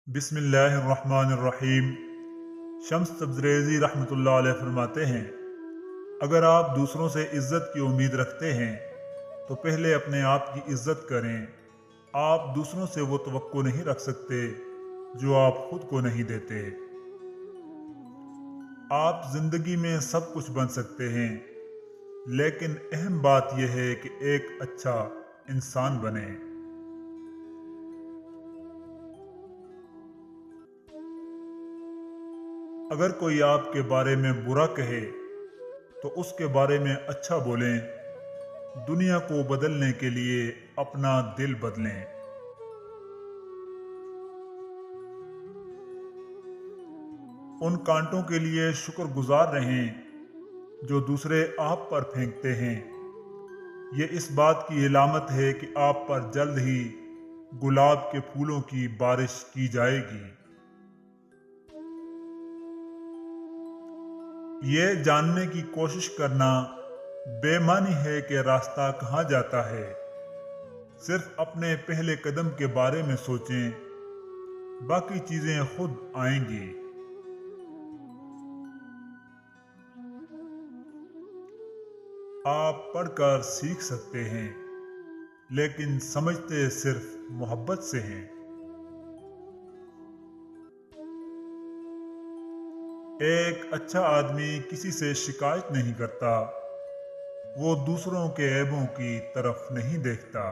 बिस्मिल्लाहिर्रहमानिर्रहीम। शम्स तब्रेज़ी रहमतुल्लाह अलैह फरमाते हैं, अगर आप दूसरों से इज़्ज़त की उम्मीद रखते हैं तो पहले अपने आप की इज़्ज़त करें। आप दूसरों से वो तवक्को नहीं रख सकते जो आप खुद को नहीं देते। आप जिंदगी में सब कुछ बन सकते हैं, लेकिन अहम बात यह है कि एक अच्छा इंसान बने। अगर कोई आपके बारे में बुरा कहे तो उसके बारे में अच्छा बोलें। दुनिया को बदलने के लिए अपना दिल बदलें। उन कांटों के लिए शुक्रगुजार रहें जो दूसरे आप पर फेंकते हैं। ये इस बात की इलामत है कि आप पर जल्द ही गुलाब के फूलों की बारिश की जाएगी। ये जानने की कोशिश करना बेमानी है कि रास्ता कहाँ जाता है। सिर्फ अपने पहले कदम के बारे में सोचें, बाकी चीजें खुद आएंगी। आप पढ़कर सीख सकते हैं, लेकिन समझते सिर्फ मोहब्बत से हैं। एक अच्छा आदमी किसी से शिकायत नहीं करता, वो दूसरों के ऐबों की तरफ नहीं देखता।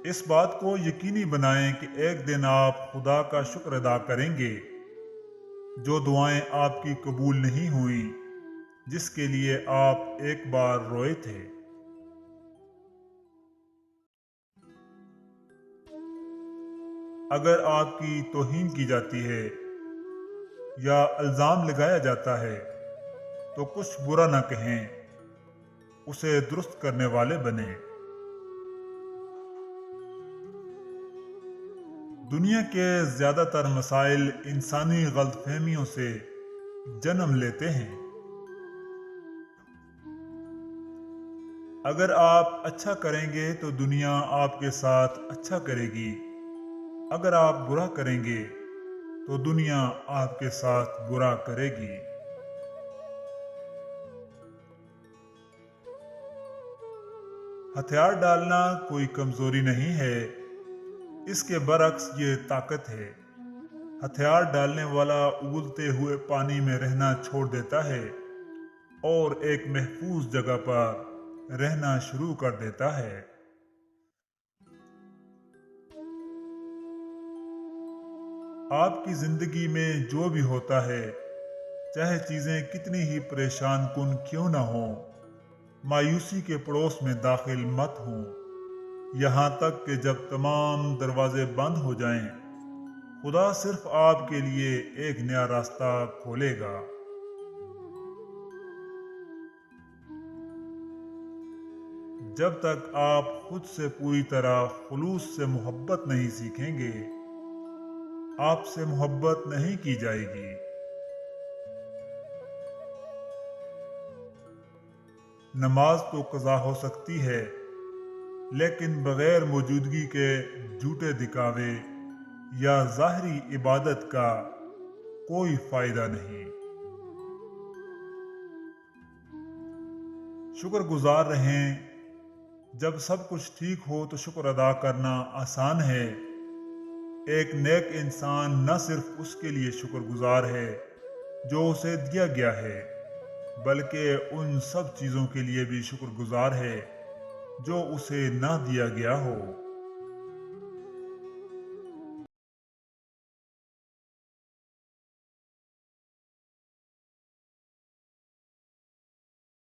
इस बात को यकीनी बनाएं कि एक दिन आप खुदा का शुक्र अदा करेंगे जो दुआएं आपकी कबूल नहीं हुई, जिसके लिए आप एक बार रोए थे। अगर आपकी तौहीन की जाती है या इल्जाम लगाया जाता है तो कुछ बुरा न कहें, उसे दुरुस्त करने वाले बने। दुनिया के ज्यादातर मसाइल इंसानी गलतफहमियों से जन्म लेते हैं। अगर आप अच्छा करेंगे तो दुनिया आपके साथ अच्छा करेगी। अगर आप बुरा करेंगे तो दुनिया आपके साथ बुरा करेगी। हथियार डालना कोई कमजोरी नहीं है, इसके बरक्स ये ताकत है। हथियार डालने वाला उबलते हुए पानी में रहना छोड़ देता है और एक महफूज जगह पर रहना शुरू कर देता है। आपकी जिंदगी में जो भी होता है, चाहे चीजें कितनी ही परेशान कुन क्यों ना हो, मायूसी के पड़ोस में दाखिल मत हो। यहाँ तक कि जब तमाम दरवाजे बंद हो जाएं, खुदा सिर्फ आपके लिए एक नया रास्ता खोलेगा। जब तक आप खुद से पूरी तरह खुलूस से मोहब्बत नहीं सीखेंगे, आपसे मोहब्बत नहीं की जाएगी। नमाज तो कज़ा हो सकती है, लेकिन बगैर मौजूदगी के झूठे दिखावे या ज़ाहरी इबादत का कोई फायदा नहीं। शुक्रगुजार रहें। जब सब कुछ ठीक हो तो शुक्र अदा करना आसान है। एक नेक इंसान न सिर्फ उसके लिए शुक्रगुजार है जो उसे दिया गया है, बल्कि उन सब चीज़ों के लिए भी शुक्रगुजार है जो उसे ना दिया गया हो।